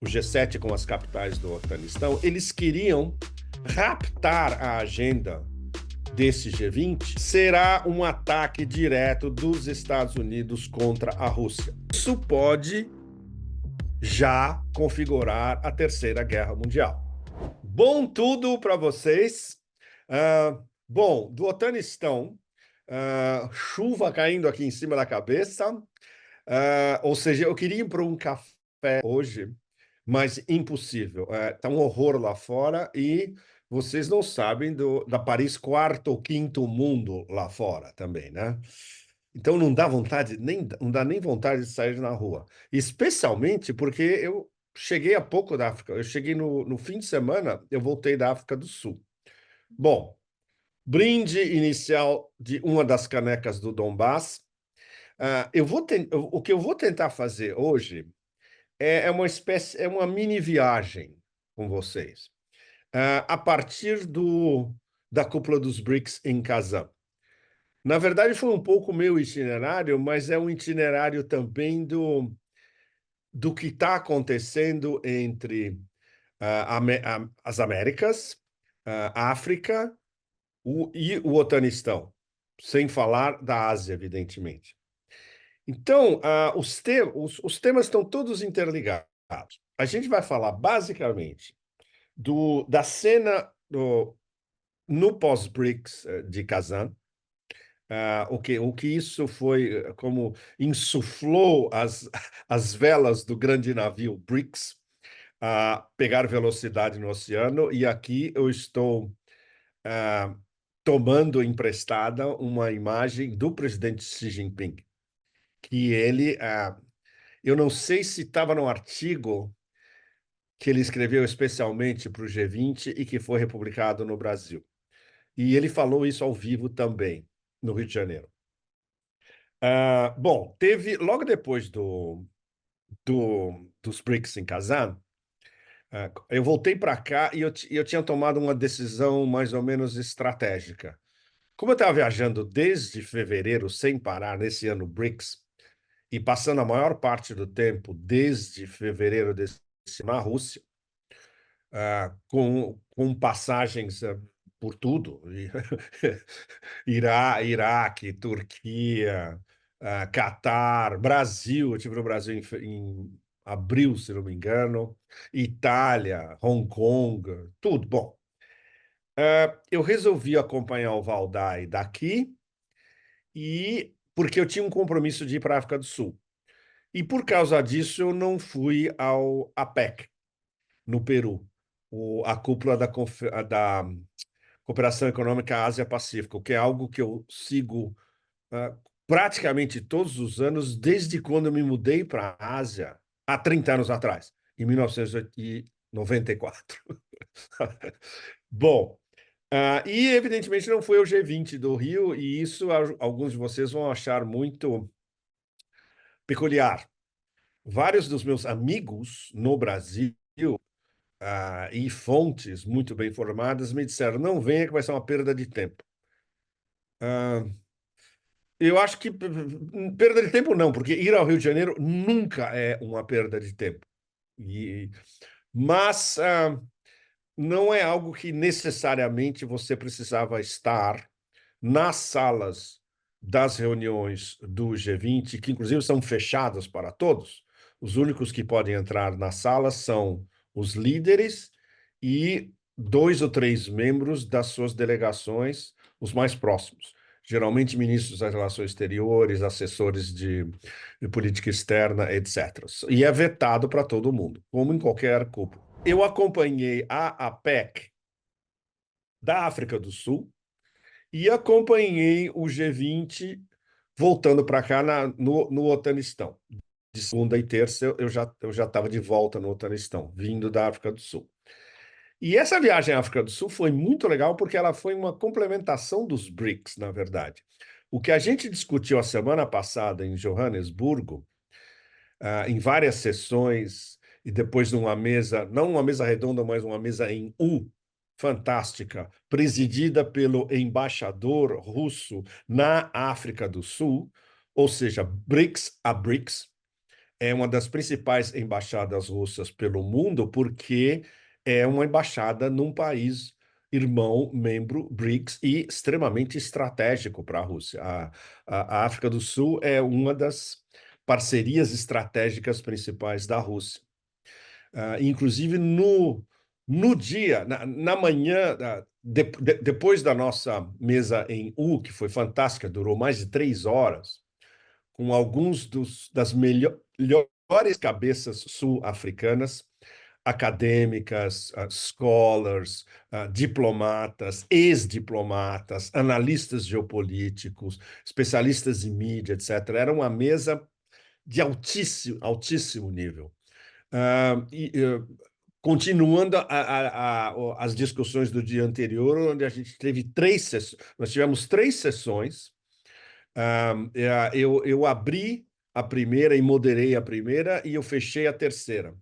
o G7 com as capitais do Afeganistão, eles queriam raptar a agenda desse G20, será um ataque direto dos Estados Unidos contra a Rússia. Isso pode já configurar a Terceira Guerra Mundial. Bom tudo para vocês. Bom, do Otanistão, chuva caindo aqui em cima da cabeça. Ou seja, eu queria ir para um café hoje, mas impossível. Tá um horror lá fora e vocês não sabem da Paris quarto ou quinto mundo lá fora também, né? Então não dá vontade, não dá nem vontade de sair na rua. Especialmente porque eu cheguei há pouco da África. Eu cheguei no fim de semana, eu voltei da África do Sul. Bom, brinde inicial de uma das canecas do Donbass. O que eu vou tentar fazer hoje é uma mini viagem com vocês, a partir da cúpula dos BRICS em Kazan. Na verdade, foi um pouco meu itinerário, mas é um itinerário também do que está acontecendo entre as Américas, a África e o Otanistão, sem falar da Ásia, evidentemente. Então, os temas estão todos interligados. A gente vai falar basicamente da cena no pós-BRICS de Kazan, o que isso foi, como insuflou as velas do grande navio BRICS a pegar velocidade no oceano, e aqui eu estou tomando emprestada uma imagem do presidente Xi Jinping, que eu não sei se estava no artigo que ele escreveu especialmente para o G20 e que foi republicado no Brasil. E ele falou isso ao vivo também, no Rio de Janeiro. Bom, teve, logo depois dos BRICS em Kazan, eu voltei para cá e eu tinha tomado uma decisão mais ou menos estratégica. Como eu estava viajando desde fevereiro sem parar nesse ano BRICS e passando a maior parte do tempo desde fevereiro na Rússia, com passagens por tudo, Iraque, Turquia, Catar, Brasil, eu estive no Brasil em abril, se não me engano, Itália, Hong Kong, tudo. Bom, eu resolvi acompanhar o Valdai daqui, e porque eu tinha um compromisso de ir para a África do Sul. E por causa disso eu não fui ao APEC, no Peru, a cúpula da Cooperação Econômica Ásia-Pacífico, que é algo que eu sigo praticamente todos os anos, desde quando eu me mudei para a Ásia, há 30 anos atrás, em 1994. Bom, e evidentemente não foi o G20 do Rio, e isso alguns de vocês vão achar muito peculiar. Vários dos meus amigos no Brasil e fontes muito bem formadas me disseram: não venha, que vai ser uma perda de tempo. Eu acho que perda de tempo não, porque ir ao Rio de Janeiro nunca é uma perda de tempo. E, mas não é algo que necessariamente você precisava estar nas salas das reuniões do G20, que inclusive são fechadas para todos. Os únicos que podem entrar nas salas são os líderes e 2 ou 3 membros das suas delegações, os mais próximos. Geralmente ministros das Relações Exteriores, assessores de política externa, etc. E é vetado para todo mundo, como em qualquer cúpula. Eu acompanhei a APEC da África do Sul e acompanhei o G20 voltando para cá no Otanistão. De segunda e terça eu já estava de volta no Otanistão, vindo da África do Sul. E essa viagem à África do Sul foi muito legal porque ela foi uma complementação dos BRICS, na verdade. O que a gente discutiu a semana passada em Joanesburgo, em várias sessões, e depois numa mesa, não uma mesa redonda, mas uma mesa em U, fantástica, presidida pelo embaixador russo na África do Sul, ou seja, BRICS a BRICS. é uma das principais embaixadas russas pelo mundo, porque é uma embaixada num país irmão, membro BRICS e extremamente estratégico para a Rússia. A África do Sul é uma das parcerias estratégicas principais da Rússia. Inclusive no dia, na manhã, depois da nossa mesa em U, que foi fantástica, durou mais de 3 horas, com alguns das melhores cabeças sul-africanas, acadêmicas, scholars, diplomatas, ex-diplomatas, analistas geopolíticos, especialistas em mídia, etc. Era uma mesa de altíssimo, altíssimo nível. Continuando as discussões do dia anterior, onde a gente teve nós tivemos 3 sessões. Eu abri a primeira e moderei a primeira e eu fechei a terceira.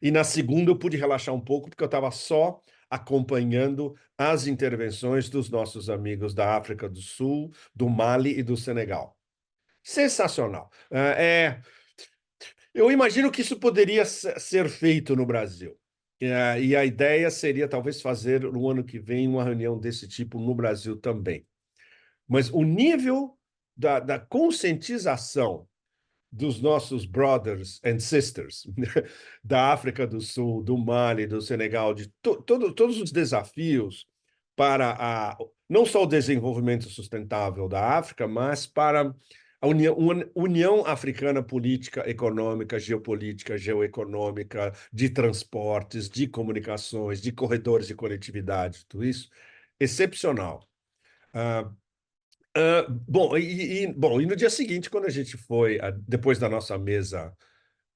E na segunda eu pude relaxar um pouco, porque eu estava só acompanhando as intervenções dos nossos amigos da África do Sul, do Mali e do Senegal. Sensacional. Eu imagino que isso poderia ser feito no Brasil. E a ideia seria talvez fazer no ano que vem uma reunião desse tipo no Brasil também. Mas o nível da conscientização dos nossos brothers and sisters da África do Sul, do Mali, do Senegal, de todos os desafios para não só o desenvolvimento sustentável da África, mas para a União Africana política, econômica, geopolítica, geoeconômica, de transportes, de comunicações, de corredores de conectividade, tudo isso, excepcional. Bom, e no dia seguinte, quando a gente foi, depois da nossa mesa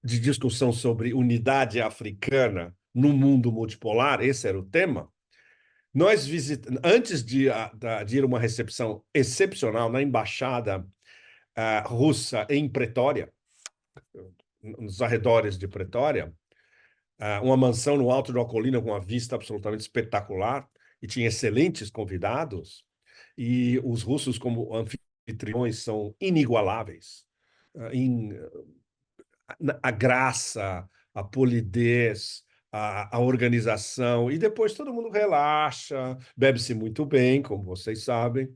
de discussão sobre unidade africana no mundo multipolar, esse era o tema, nós visitamos, antes de ir a uma recepção excepcional na embaixada russa em Pretória, nos arredores de Pretória, uma mansão no alto de uma colina com uma vista absolutamente espetacular, e tinha excelentes convidados, e os russos, como anfitriões, são inigualáveis a graça, a polidez, a organização, e depois todo mundo relaxa, bebe-se muito bem, como vocês sabem.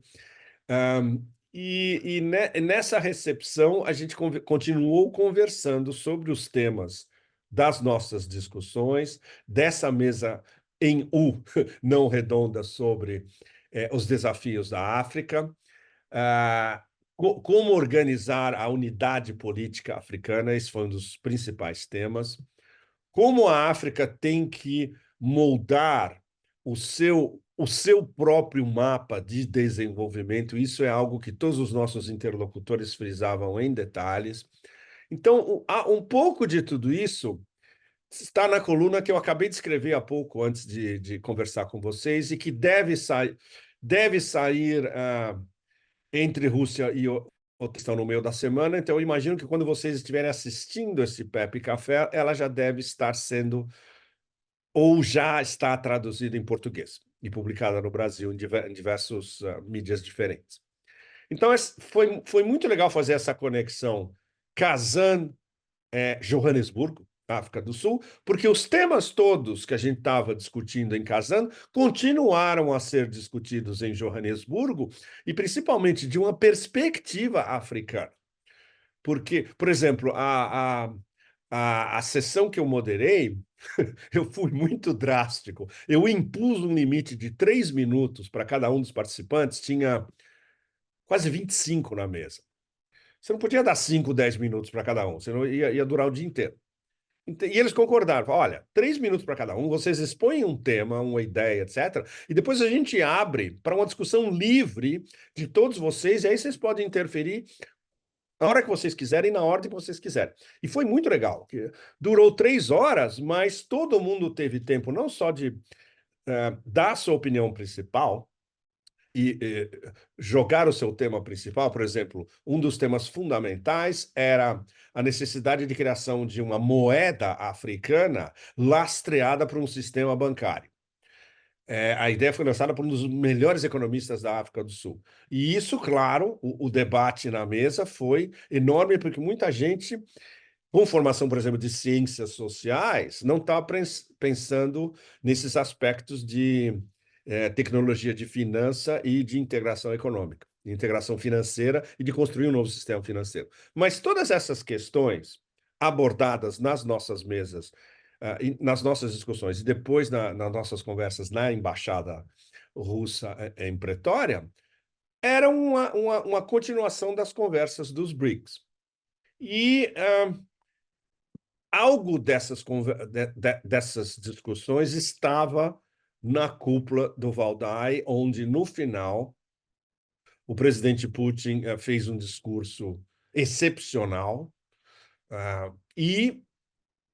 Nessa recepção, a gente continuou conversando sobre os temas das nossas discussões, dessa mesa em U, não redonda, sobre os desafios da África, como organizar a unidade política africana, esse foi um dos principais temas. Como a África tem que moldar o seu próprio mapa de desenvolvimento, isso é algo que todos os nossos interlocutores frisavam em detalhes. Então, um pouco de tudo isso está na coluna que eu acabei de escrever há pouco, antes de conversar com vocês, e que deve sair entre Rússia e outra questão no meio da semana. Então, eu imagino que quando vocês estiverem assistindo esse Pepe Café, ela já deve estar sendo, ou já está traduzida em português e publicada no Brasil em diversos mídias diferentes. Então, foi muito legal fazer essa conexão Kazan-Johannesburgo, África do Sul, porque os temas todos que a gente estava discutindo em Kazan continuaram a ser discutidos em Johannesburgo, e principalmente de uma perspectiva africana. Porque, por exemplo, a sessão que eu moderei, eu fui muito drástico. Eu impus um limite de 3 minutos para cada um dos participantes, tinha quase 25 na mesa. Você não podia dar 5, 10 minutos para cada um, senão ia durar o dia inteiro. E eles concordaram, olha, 3 minutos para cada um, vocês expõem um tema, uma ideia, etc. E depois a gente abre para uma discussão livre de todos vocês, e aí vocês podem interferir na hora que vocês quiserem, na ordem que vocês quiserem. E foi muito legal. Durou 3 horas, mas todo mundo teve tempo não só de dar a sua opinião principal, e jogar o seu tema principal. Por exemplo, um dos temas fundamentais era a necessidade de criação de uma moeda africana lastreada por um sistema bancário. A ideia foi lançada por um dos melhores economistas da África do Sul. E isso, claro, o debate na mesa foi enorme, porque muita gente com formação, por exemplo, de ciências sociais, não está pensando nesses aspectos de tecnologia de finança e de integração econômica, de integração financeira e de construir um novo sistema financeiro. Mas todas essas questões abordadas nas nossas mesas, nas nossas discussões e depois nas nossas conversas na embaixada russa em Pretória, era uma continuação das conversas dos BRICS. E algo dessas discussões estava na cúpula do Valdai, onde, no final, o presidente Putin fez um discurso excepcional e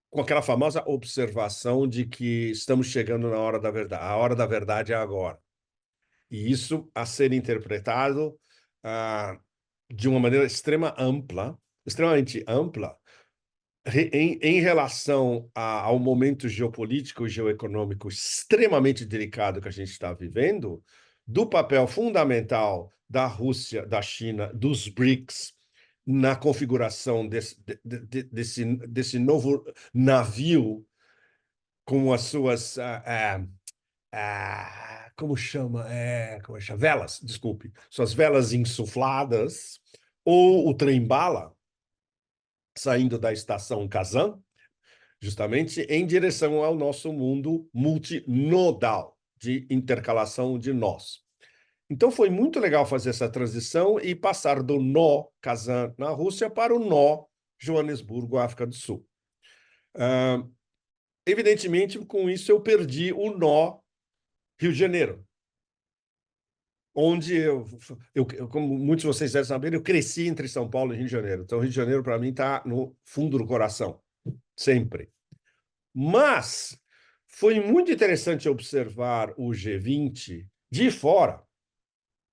com aquela famosa observação de que estamos chegando na hora da verdade. A hora da verdade é agora. E isso a ser interpretado de uma maneira extremamente ampla, em relação ao momento geopolítico e geoeconômico extremamente delicado que a gente está vivendo, do papel fundamental da Rússia, da China, dos BRICS, na configuração desse novo navio com as suas como chama? Velas, desculpe. Suas velas insufladas, ou o trem-bala saindo da estação Kazan, justamente em direção ao nosso mundo multinodal, de intercalação de nós. Então foi muito legal fazer essa transição e passar do nó Kazan na Rússia para o nó Joanesburgo, África do Sul. Evidentemente, com isso eu perdi o nó Rio de Janeiro, onde como muitos de vocês devem saber, eu cresci entre São Paulo e Rio de Janeiro. Então, Rio de Janeiro, para mim, está no fundo do coração, sempre. Mas foi muito interessante observar o G20 de fora,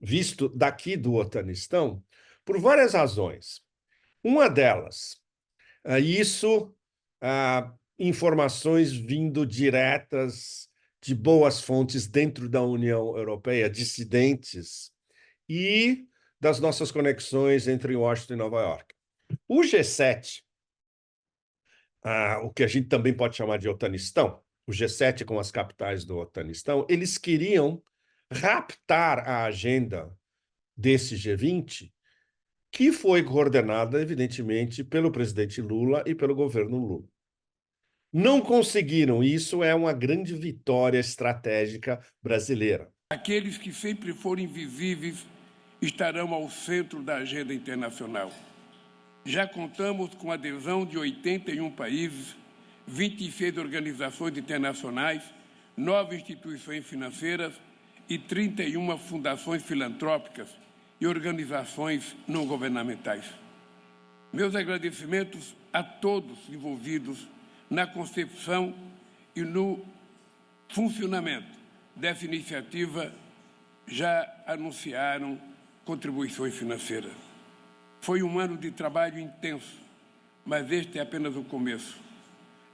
visto daqui do Otanistão, por várias razões. Uma delas, informações vindo diretas de boas fontes dentro da União Europeia, dissidentes, e das nossas conexões entre Washington e Nova York. O G7, o que a gente também pode chamar de Otanistão, o G7 com as capitais do Otanistão, eles queriam raptar a agenda desse G20, que foi coordenada, evidentemente, pelo presidente Lula e pelo governo Lula. Não conseguiram. Isso é uma grande vitória estratégica brasileira. Aqueles que sempre foram invisíveis estarão ao centro da agenda internacional. Já contamos com a adesão de 81 países, 26 organizações internacionais, 9 instituições financeiras e 31 fundações filantrópicas e organizações não governamentais. Meus agradecimentos a todos envolvidos na concepção e no funcionamento dessa iniciativa já anunciaram contribuições financeiras. Foi um ano de trabalho intenso, mas este é apenas o começo.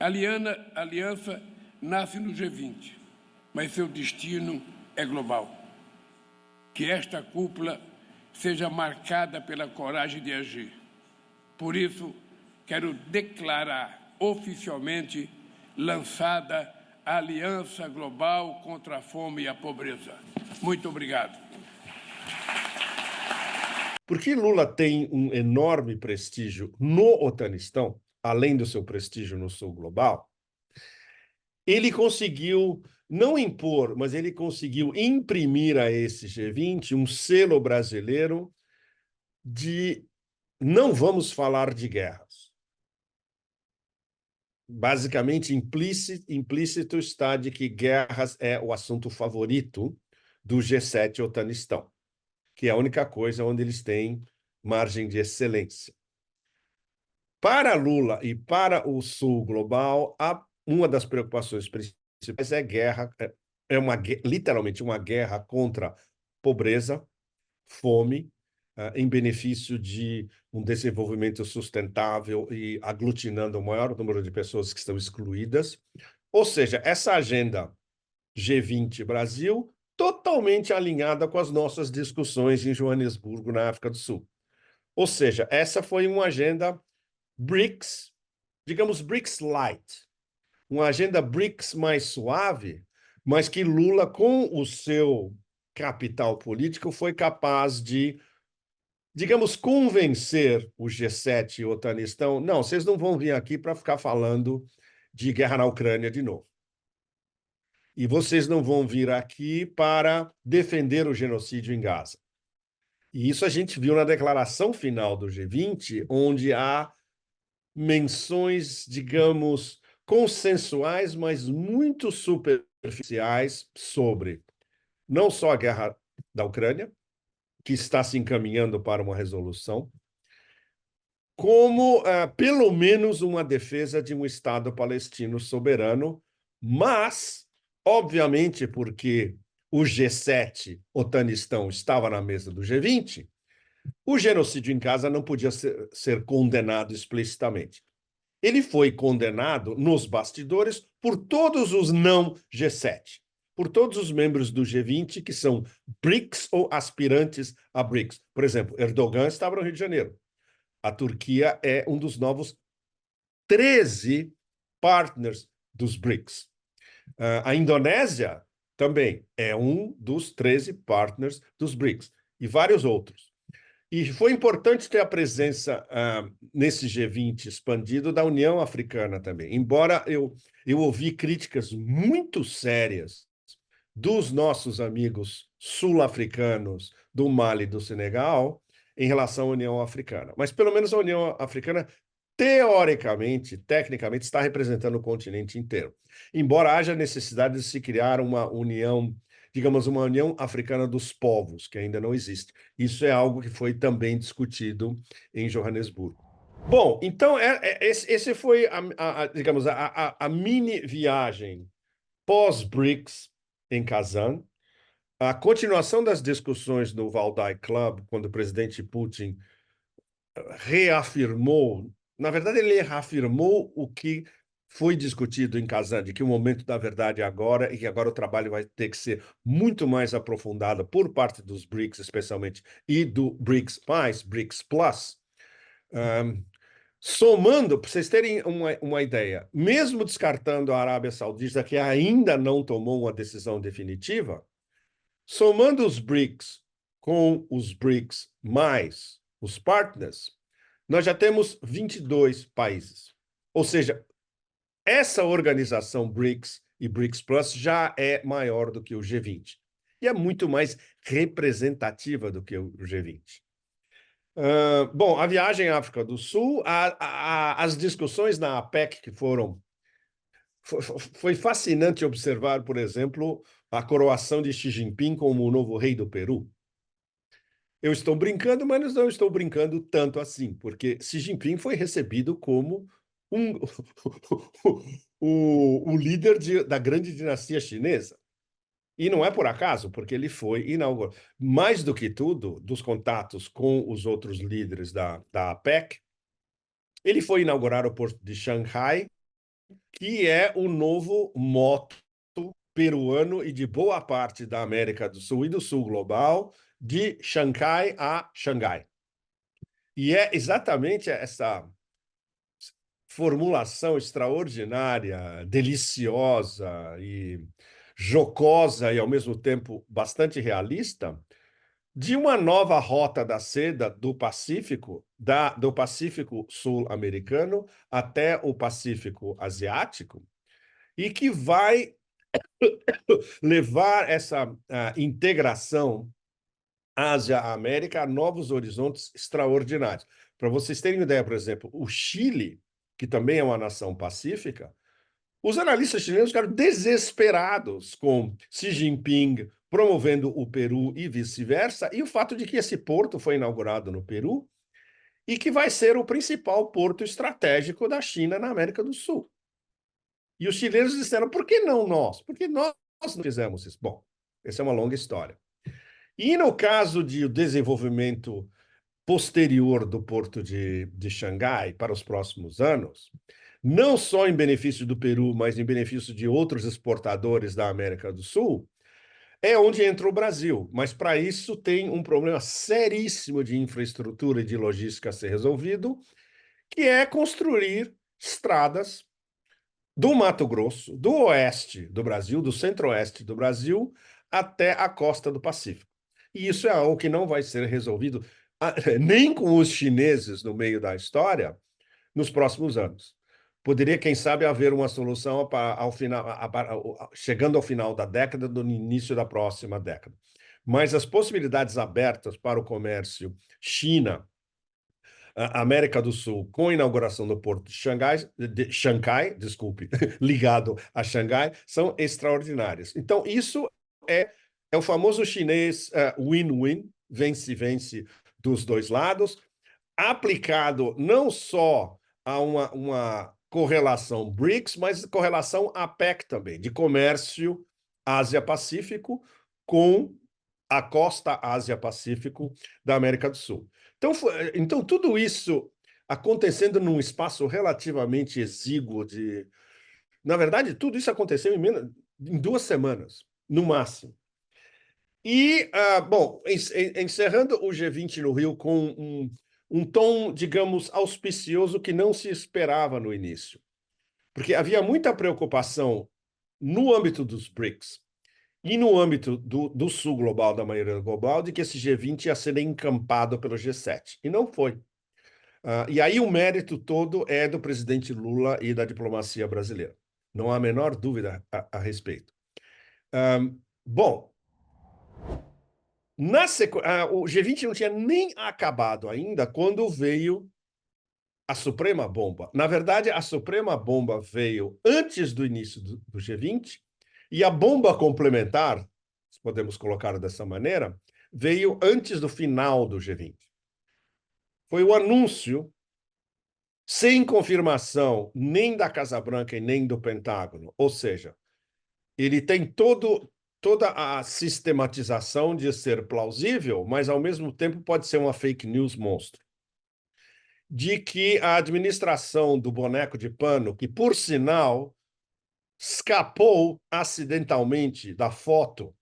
A aliança nasce no G20, mas seu destino é global. Que esta cúpula seja marcada pela coragem de agir. Por isso, quero declarar oficialmente lançada a Aliança Global contra a Fome e a Pobreza. Muito obrigado. Porque Lula tem um enorme prestígio no Otanistão, além do seu prestígio no Sul Global, ele conseguiu não impor, mas ele conseguiu imprimir a esse G20 um selo brasileiro de não vamos falar de guerras. Basicamente, implícito está de que guerras é o assunto favorito do G7 Otanistão, que é a única coisa onde eles têm margem de excelência. Para Lula e para o Sul Global, uma das preocupações principais é guerra, literalmente uma guerra contra pobreza, fome, em benefício de um desenvolvimento sustentável e aglutinando o maior número de pessoas que estão excluídas. Ou seja, essa agenda G20 Brasil totalmente alinhada com as nossas discussões em Joanesburgo, na África do Sul. Ou seja, essa foi uma agenda BRICS digamos, BRICS Light, uma agenda BRICS mais suave, mas que Lula, com o seu capital político, foi capaz de, digamos, convencer o G7 e o Otanistão. Não, vocês não vão vir aqui para ficar falando de guerra na Ucrânia de novo. E vocês não vão vir aqui para defender o genocídio em Gaza. E isso a gente viu na declaração final do G20, onde há menções, digamos, consensuais, mas muito superficiais sobre não só a guerra da Ucrânia, que está se encaminhando para uma resolução, como, pelo menos, uma defesa de um Estado palestino soberano, mas, obviamente, porque o G7, Otanistão, estava na mesa do G20, o genocídio em Gaza não podia ser condenado explicitamente. Ele foi condenado nos bastidores por todos os não G7, por todos os membros do G20 que são BRICS ou aspirantes a BRICS. Por exemplo, Erdogan estava no Rio de Janeiro. A Turquia é um dos novos 13 partners dos BRICS. A Indonésia também é um dos 13 partners dos BRICS, e vários outros. E foi importante ter a presença nesse G20 expandido da União Africana também. Embora eu ouvi críticas muito sérias dos nossos amigos sul-africanos do Mali e do Senegal em relação à União Africana. Mas pelo menos a União Africana, teoricamente, tecnicamente, está representando o continente inteiro. Embora haja necessidade de se criar uma união, digamos, uma União Africana dos Povos, que ainda não existe. Isso é algo que foi também discutido em Joanesburgo. Bom, então, esse foi, digamos, a mini viagem pós-BRICS em Kazan. A continuação das discussões no Valdai Club, quando o presidente Putin reafirmou, na verdade, ele reafirmou o que foi discutido em Kazan, de que o momento da verdade é agora e que agora o trabalho vai ter que ser muito mais aprofundado por parte dos BRICS, especialmente, e do BRICS+, BRICS Plus. Somando, para vocês terem uma ideia, mesmo descartando a Arábia Saudita, que ainda não tomou uma decisão definitiva, somando os BRICS com os BRICS mais os partners, nós já temos 22 países. Ou seja, essa organização BRICS e BRICS Plus já é maior do que o G20. E é muito mais representativa do que o G20. Bom, a viagem à África do Sul, as discussões na APEC que foram... Foi fascinante observar, por exemplo, a coroação de Xi Jinping como o novo rei do Peru. Eu estou brincando, mas não estou brincando tanto assim, porque Xi Jinping foi recebido como o líder da grande dinastia chinesa. E não é por acaso, porque ele foi inaugurado. Mais do que tudo, dos contatos com os outros líderes da APEC, ele foi inaugurar o porto de Xangai, que é o novo mote peruano e de boa parte da América do Sul e do Sul global, de Xangai a Xangai. E é exatamente essa formulação extraordinária, deliciosa e jocosa e, ao mesmo tempo, bastante realista, de uma nova rota da seda do Pacífico, do Pacífico sul-americano até o Pacífico asiático, e que vai levar essa integração Ásia-América a novos horizontes extraordinários. Para vocês terem uma ideia, por exemplo, o Chile, que também é uma nação pacífica, os analistas chilenos ficaram desesperados com Xi Jinping promovendo o Peru e vice-versa, e o fato de que esse porto foi inaugurado no Peru e que vai ser o principal porto estratégico da China na América do Sul. E os chilenos disseram, por que não nós? Por que nós não fizemos isso? Bom, essa é uma longa história. E no caso de desenvolvimento posterior do porto de Xangai para os próximos anos, não só em benefício do Peru, mas em benefício de outros exportadores da América do Sul, é onde entra o Brasil. Mas para isso tem um problema seríssimo de infraestrutura e de logística a ser resolvido, que é construir estradas do Mato Grosso, do oeste do Brasil, do centro-oeste do Brasil, até a costa do Pacífico. E isso é algo que não vai ser resolvido nem com os chineses no meio da história nos próximos anos. Poderia, quem sabe, haver uma solução ao final, chegando ao final da década, no início da próxima década. Mas as possibilidades abertas para o comércio China, América do Sul, com a inauguração do porto de Xangai, desculpe, ligado a Xangai, são extraordinárias. Então, isso é o famoso chinês win-win, vence-vence dos dois lados, aplicado não só a uma correlação BRICS, mas correlação APEC também, de comércio Ásia-Pacífico com a costa Ásia-Pacífico da América do Sul. Então, tudo isso acontecendo num espaço relativamente exíguo de... Na verdade, tudo isso aconteceu em 2 semanas, no máximo. E, bom, encerrando o G20 no Rio com um tom, digamos, auspicioso que não se esperava no início. Porque havia muita preocupação no âmbito dos BRICS e no âmbito do sul global, da maioria global, de que esse G20 ia ser encampado pelo G7. E não foi. E aí o mérito todo é do presidente Lula e da diplomacia brasileira. Não há a menor dúvida a respeito. Bom, o G20 não tinha nem acabado ainda quando veio a Suprema Bomba. Na verdade, a Suprema Bomba veio antes do início do G20 e a bomba complementar, se podemos colocar dessa maneira, veio antes do final do G20. Foi o anúncio, sem confirmação nem da Casa Branca e nem do Pentágono, ou seja, ele tem toda a sistematização de ser plausível, mas, ao mesmo tempo, pode ser uma fake news monstro, de que a administração do boneco de pano, que, por sinal, escapou acidentalmente da foto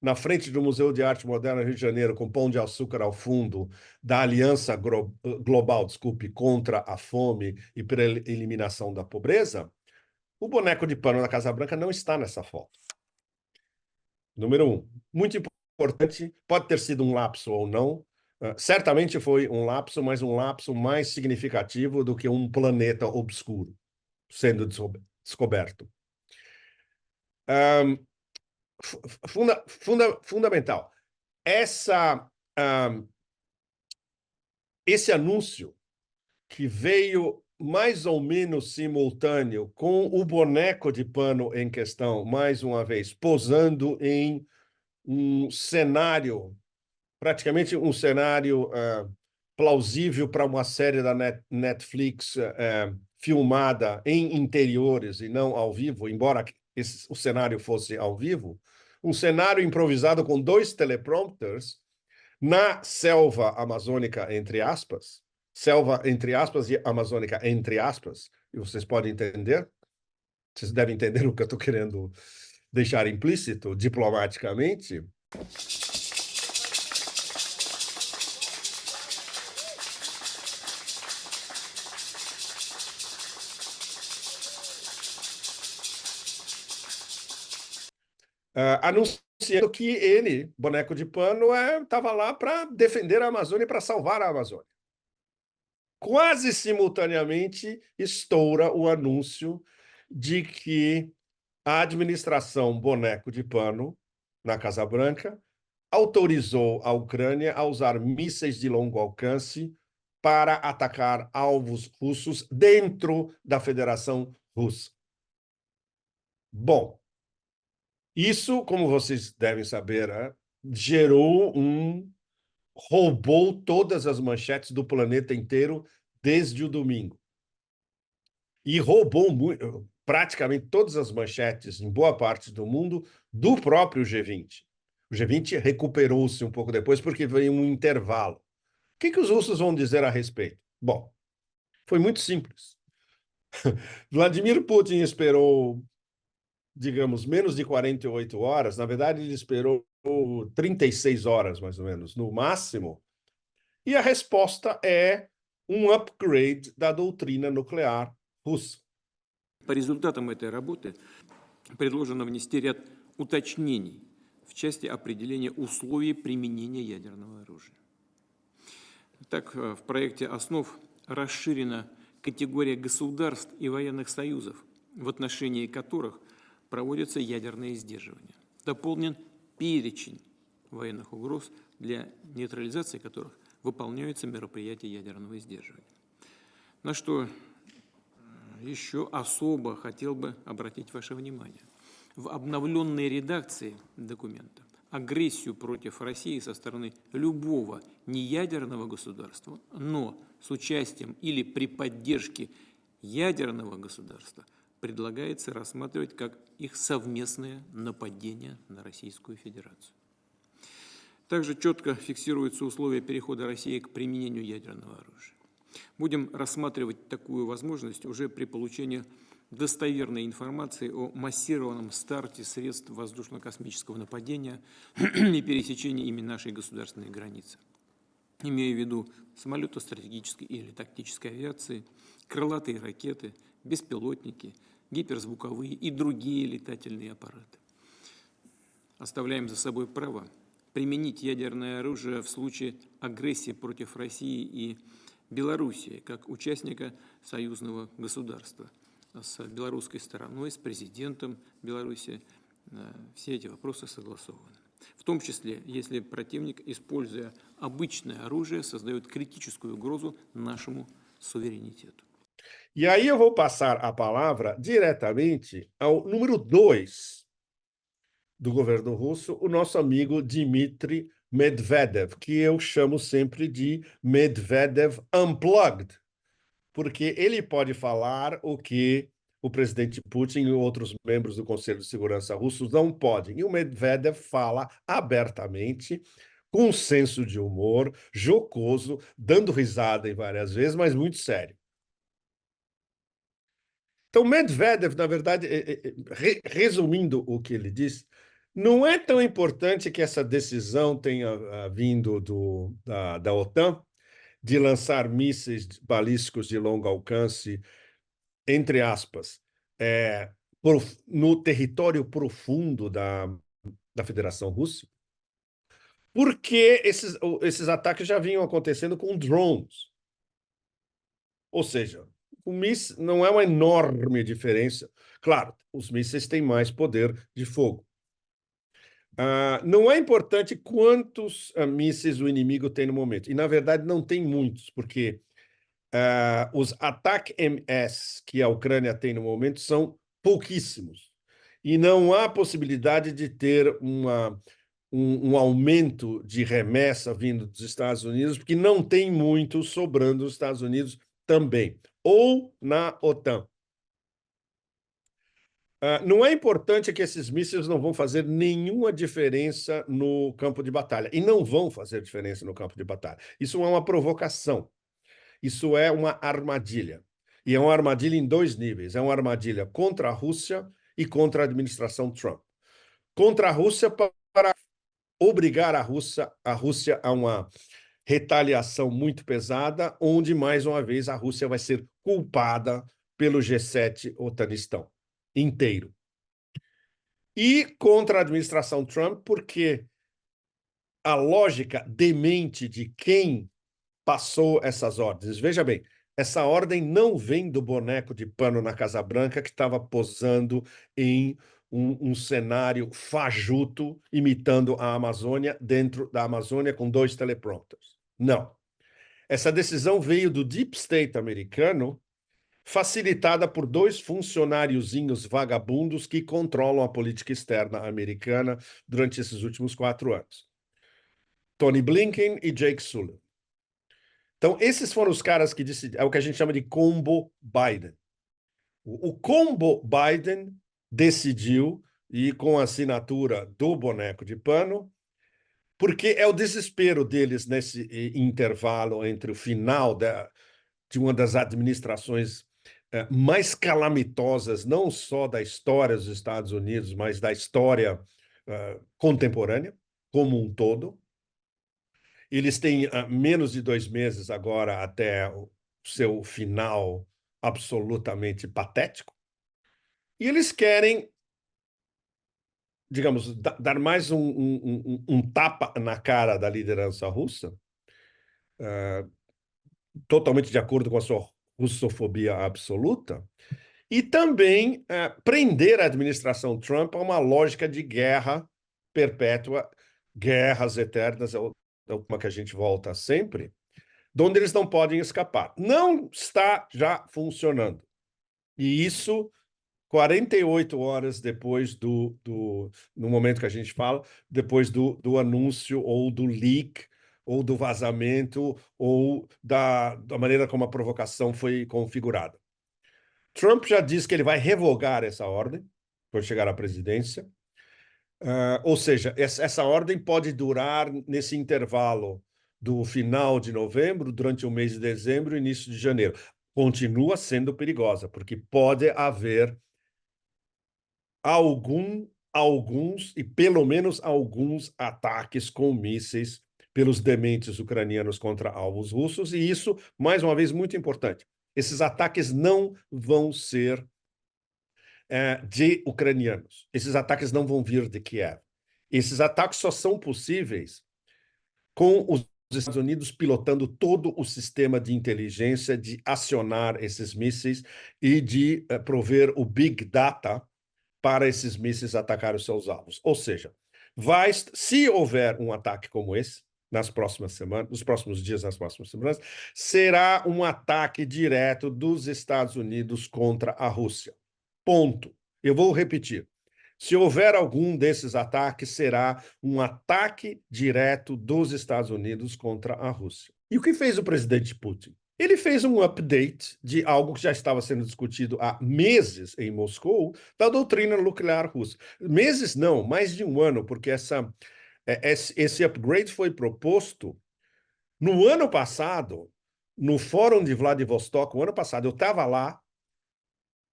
na frente do Museu de Arte Moderna Rio de Janeiro, com pão de açúcar ao fundo, da Aliança Global, contra a fome e pela eliminação da pobreza, o boneco de pano da Casa Branca não está nessa foto. Número 1. Muito importante, pode ter sido um lapso ou não, certamente foi um lapso, mas um lapso mais significativo do que um planeta obscuro sendo descoberto. Fundamental. Esse anúncio, que veio mais ou menos simultâneo com o boneco de pano em questão, mais uma vez, posando em um cenário, praticamente um cenário plausível para uma série da Netflix filmada em interiores e não ao vivo, embora o cenário fosse ao vivo, um cenário improvisado com 2 teleprompters na selva amazônica, entre aspas, selva, entre aspas, e amazônica, entre aspas, e vocês podem entender, vocês devem entender o que eu estou querendo deixar implícito diplomaticamente. Anunciando que ele, boneco de pano, estava lá para defender a Amazônia e para salvar a Amazônia. Quase simultaneamente estoura o anúncio de que a administração boneco de pano, na Casa Branca, autorizou a Ucrânia a usar mísseis de longo alcance para atacar alvos russos dentro da Federação Russa. Bom, isso, como vocês devem saber, roubou todas as manchetes do planeta inteiro desde o domingo. E roubou praticamente todas as manchetes, em boa parte do mundo, do próprio G20. O G20 recuperou-se um pouco depois porque veio um intervalo. O que os russos vão dizer a respeito? Bom, foi muito simples. Vladimir Putin esperou, digamos, menos de 48 horas, na verdade, ele esperou 36 horas, mais ou menos, no máximo, e a resposta é um upgrade da doutrina nuclear russa. По результатам этой работы предложено внести ряд уточнений в части определения условий применения ядерного оружия. Так, в проекте основ расширена категория государств и военных союзов, в отношении которых проводятся ядерные сдерживания. Дополнен перечень военных угроз, для нейтрализации которых выполняются мероприятия ядерного сдерживания. На что еще особо хотел бы обратить ваше внимание. В обновленной редакции документа агрессию против России со стороны любого неядерного государства, но с участием или при поддержке ядерного государства предлагается рассматривать как их совместное нападение на Российскую Федерацию. Также четко фиксируются условия перехода России к применению ядерного оружия. Будем рассматривать такую возможность уже при получении достоверной информации о массированном старте средств воздушно-космического нападения и пересечении ими нашей государственной границы. Имея в виду самолеты стратегической или тактической авиации, крылатые ракеты, беспилотники, гиперзвуковые и другие летательные аппараты. Оставляем за собой право применить ядерное оружие в случае агрессии против России и Белоруссии как участника союзного государства. С белорусской стороной, с президентом Беларуси все эти вопросы согласованы. В том числе, если противник, используя обычное оружие, создает критическую угрозу нашему суверенитету. E aí eu vou passar a palavra diretamente ao número 2 do governo russo, o nosso amigo Dmitry Medvedev, que eu chamo sempre de Medvedev Unplugged, porque ele pode falar o que o presidente Putin e outros membros do Conselho de Segurança russos não podem. E o Medvedev fala abertamente, com um senso de humor, jocoso, dando risada em várias vezes, mas muito sério. Então, Medvedev, na verdade, resumindo o que ele disse, não é tão importante que essa decisão tenha vindo da OTAN de lançar mísseis balísticos de longo alcance, entre aspas, no território profundo da Federação Russa, porque esses ataques já vinham acontecendo com drones. Ou seja, o míssil não é uma enorme diferença. Claro, os mísseis têm mais poder de fogo. Não é importante quantos mísseis o inimigo tem no momento. E, na verdade, não tem muitos, porque os ATAK-MS que a Ucrânia tem no momento são pouquíssimos. E não há possibilidade de ter um aumento de remessa vindo dos Estados Unidos, porque não tem muito sobrando nos Estados Unidos também, ou na OTAN. Não é importante que esses mísseis não vão fazer nenhuma diferença no campo de batalha, e não vão fazer diferença no campo de batalha. Isso é uma provocação, isso é uma armadilha. E é uma armadilha em dois níveis, é uma armadilha contra a Rússia e contra a administração Trump. Contra a Rússia para obrigar a Rússia a uma retaliação muito pesada, onde, mais uma vez, a Rússia vai ser culpada pelo G7 otanistão inteiro. E contra a administração Trump, porque a lógica demente de quem passou essas ordens. Veja bem, essa ordem não vem do boneco de pano na Casa Branca que estava posando em um cenário fajuto, imitando a Amazônia, dentro da Amazônia, com 2 teleprompters. Não. Essa decisão veio do Deep State americano, facilitada por 2 funcionáriozinhos vagabundos que controlam a política externa americana durante esses últimos 4 anos. Tony Blinken e Jake Sullivan. Então, esses foram os caras que decidiram, é o que a gente chama de combo Biden. O combo Biden decidiu, e com a assinatura do boneco de pano, porque é o desespero deles nesse intervalo entre o final de uma das administrações mais calamitosas, não só da história dos Estados Unidos, mas da história contemporânea, como um todo. Eles têm menos de 2 meses agora até o seu final absolutamente patético, e eles querem, digamos, dar mais um tapa na cara da liderança russa, totalmente de acordo com a sua russofobia absoluta, e também prender a administração Trump a uma lógica de guerra perpétua, guerras eternas, é uma que a gente volta sempre, de onde eles não podem escapar. Não está já funcionando. E isso 48 horas depois no momento que a gente fala, depois do anúncio ou do leak, ou do vazamento, ou da maneira como a provocação foi configurada. Trump já disse que ele vai revogar essa ordem quando chegar à presidência. Ou seja, essa ordem pode durar nesse intervalo do final de novembro, durante o mês de dezembro e início de janeiro. Continua sendo perigosa, porque pode haver alguns e pelo menos alguns ataques com mísseis pelos dementes ucranianos contra alvos russos, e isso, mais uma vez, muito importante. Esses ataques não vão ser de ucranianos. Esses ataques não vão vir de Kiev. Esses ataques só são possíveis com os Estados Unidos pilotando todo o sistema de inteligência de acionar esses mísseis e de prover o Big Data para esses mísseis atacar os seus alvos. Ou seja, se houver um ataque como esse, nas próximas semanas, nos próximos dias, nas próximas semanas, será um ataque direto dos Estados Unidos contra a Rússia. Ponto. Eu vou repetir. Se houver algum desses ataques, será um ataque direto dos Estados Unidos contra a Rússia. E o que fez o presidente Putin? Ele fez um update de algo que já estava sendo discutido há meses em Moscou, da doutrina nuclear russa. Meses não, mais de um ano, porque esse upgrade foi proposto no ano passado, no Fórum de Vladivostok, o ano passado. Eu estava lá.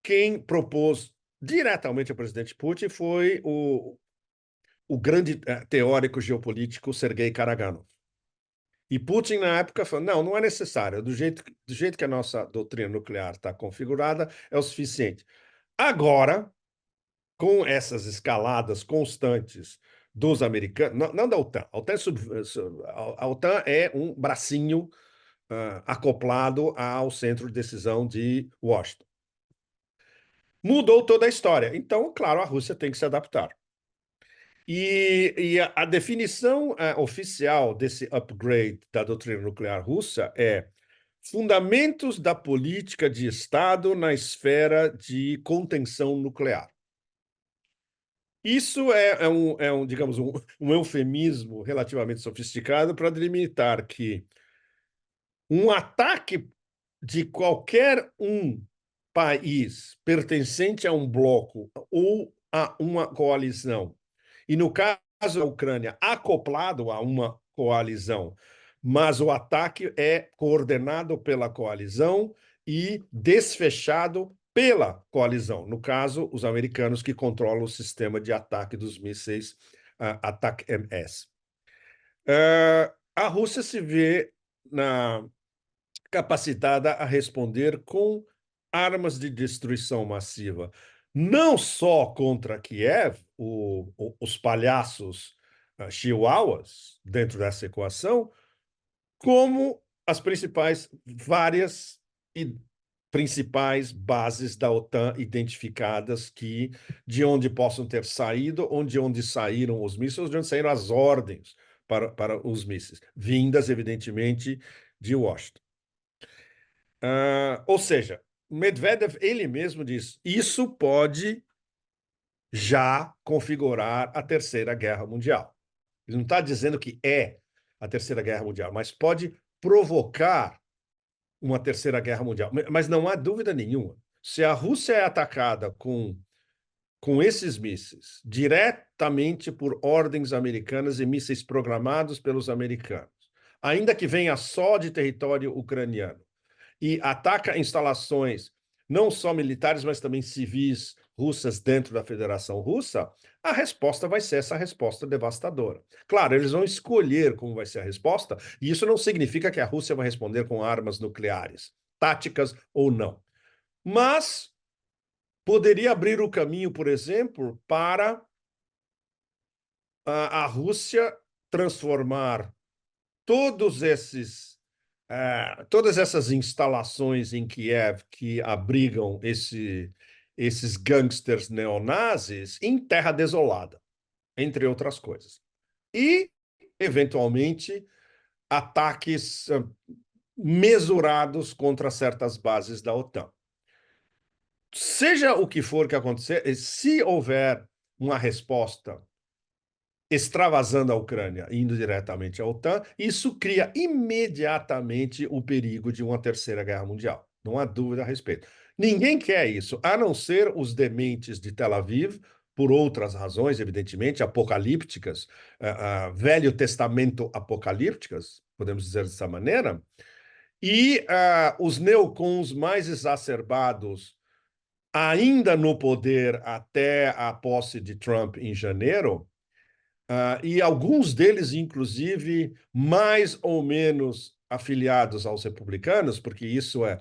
Quem propôs diretamente ao presidente Putin foi o grande teórico geopolítico Sergei Karaganov. E Putin, na época, falou, não é necessário, do jeito que a nossa doutrina nuclear está configurada, é o suficiente. Agora, com essas escaladas constantes dos americanos, não da OTAN, a OTAN é um bracinho acoplado ao centro de decisão de Washington. Mudou toda a história. Então, claro, a Rússia tem que se adaptar. E a definição oficial desse upgrade da doutrina nuclear russa é fundamentos da política de Estado na esfera de contenção nuclear. Isso digamos, um eufemismo relativamente sofisticado para delimitar que um ataque de qualquer país pertencente a um bloco ou a uma coalizão, e no caso da Ucrânia, acoplado a uma coalizão, mas o ataque é coordenado pela coalizão e desfechado pela coalizão. No caso, os americanos que controlam o sistema de ataque dos mísseis ATACMS. A Rússia se vê capacitada a responder com armas de destruição massiva, não só contra Kiev, os palhaços chihuahuas dentro dessa equação, como as várias e principais bases da OTAN identificadas de onde possam ter saído, onde saíram os mísseis, de onde saíram as ordens para os mísseis, vindas, evidentemente, de Washington. Ou seja, Medvedev, ele mesmo diz, isso pode já configurar a Terceira Guerra Mundial. Ele não está dizendo que é a Terceira Guerra Mundial, mas pode provocar uma Terceira Guerra Mundial. Mas não há dúvida nenhuma. Se a Rússia é atacada com esses mísseis, diretamente por ordens americanas e mísseis programados pelos americanos, ainda que venha só de território ucraniano, e ataca instalações não só militares, mas também civis russas dentro da Federação Russa, a resposta vai ser essa resposta devastadora. Claro, eles vão escolher como vai ser a resposta, e isso não significa que a Rússia vai responder com armas nucleares, táticas ou não. mas poderia abrir o caminho, por exemplo, para a Rússia transformar todas essas instalações em Kiev que abrigam esses gangsters neonazis em terra desolada, entre outras coisas. E, eventualmente, ataques mesurados contra certas bases da OTAN. Seja o que for que acontecer, se houver uma resposta extravasando a Ucrânia, indo diretamente à OTAN, isso cria imediatamente o perigo de uma terceira guerra mundial. Não há dúvida a respeito. Ninguém quer isso, a não ser os dementes de Tel Aviv, por outras razões, evidentemente, apocalípticas, Velho Testamento apocalípticas, podemos dizer dessa maneira, e os neocons mais exacerbados, ainda no poder até a posse de Trump em janeiro, e alguns deles, inclusive, mais ou menos afiliados aos republicanos, porque isso é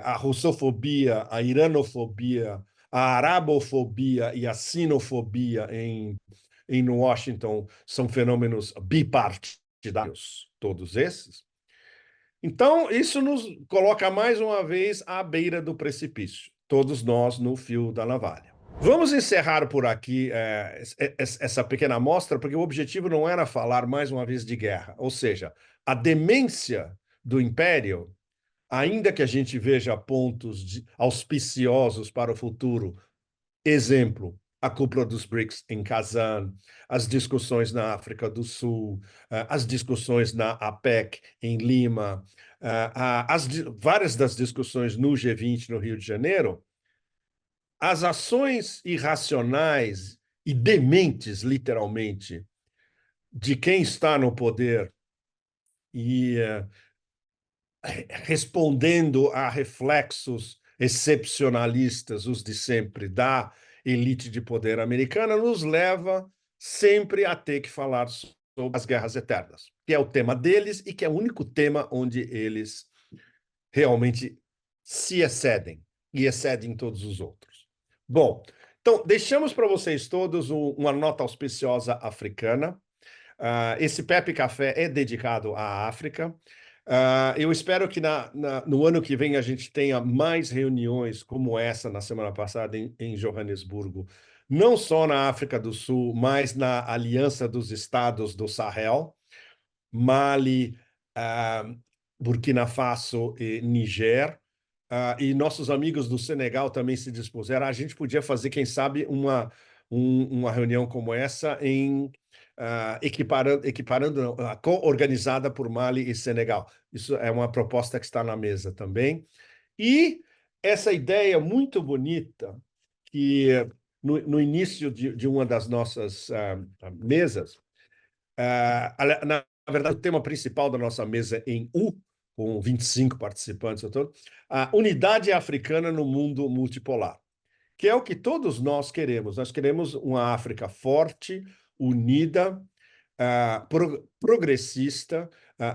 a russofobia, a iranofobia, a arabofobia e a sinofobia em Washington são fenômenos bipartidários, todos esses. Então, isso nos coloca mais uma vez à beira do precipício, todos nós no fio da navalha. Vamos encerrar por aqui essa pequena amostra, porque o objetivo não era falar mais uma vez de guerra, ou seja, a demência do império, ainda que a gente veja pontos auspiciosos para o futuro, exemplo, a cúpula dos BRICS em Kazan, as discussões na África do Sul, as discussões na APEC em Lima, várias das discussões no G20 no Rio de Janeiro, as ações irracionais e dementes, literalmente, de quem está no poder e respondendo a reflexos excepcionalistas, os de sempre, da elite de poder americana, nos leva sempre a ter que falar sobre as guerras eternas, que é o tema deles e que é o único tema onde eles realmente se excedem e excedem todos os outros. Bom, então, deixamos para vocês todos uma nota auspiciosa africana. Esse Pepe Café é dedicado à África. Eu espero que no ano que vem a gente tenha mais reuniões como essa na semana passada em Joanesburgo, não só na África do Sul, mas na Aliança dos Estados do Sahel, Mali, Burkina Faso e Niger. E nossos amigos do Senegal também se dispuseram. A gente podia fazer, quem sabe, uma reunião como essa equiparando não, co-organizada por Mali e Senegal. Isso é uma proposta que está na mesa também. E essa ideia muito bonita que no início de uma das nossas mesas, na verdade, o tema principal da nossa mesa em com 25 participantes, a unidade africana no mundo multipolar, que é o que todos nós queremos. Nós queremos uma África forte, unida, progressista.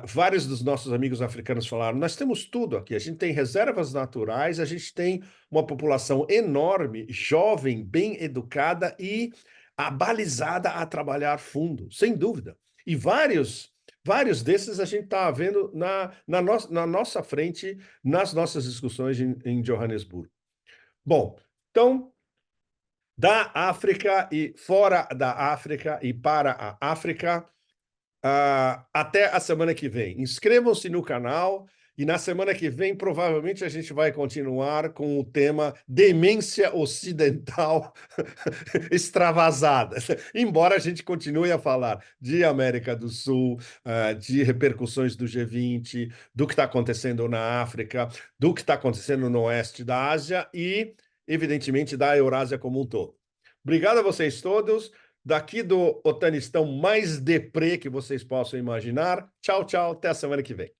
Vários dos nossos amigos africanos falaram, nós temos tudo aqui, a gente tem reservas naturais, a gente tem uma população enorme, jovem, bem educada e abalizada a trabalhar fundo, sem dúvida. E vários desses a gente está vendo na nossa frente, nas nossas discussões em Johannesburgo. Bom, então, da África e fora da África e para a África, até a semana que vem. Inscrevam-se no canal e na semana que vem provavelmente a gente vai continuar com o tema demência ocidental extravasada. Embora a gente continue a falar de América do Sul, de repercussões do G20, do que está acontecendo na África, do que está acontecendo no oeste da Ásia e, evidentemente, da Eurásia como um todo. Obrigado a vocês todos. Daqui do Otanistão mais deprê que vocês possam imaginar. Tchau, tchau. Até a semana que vem.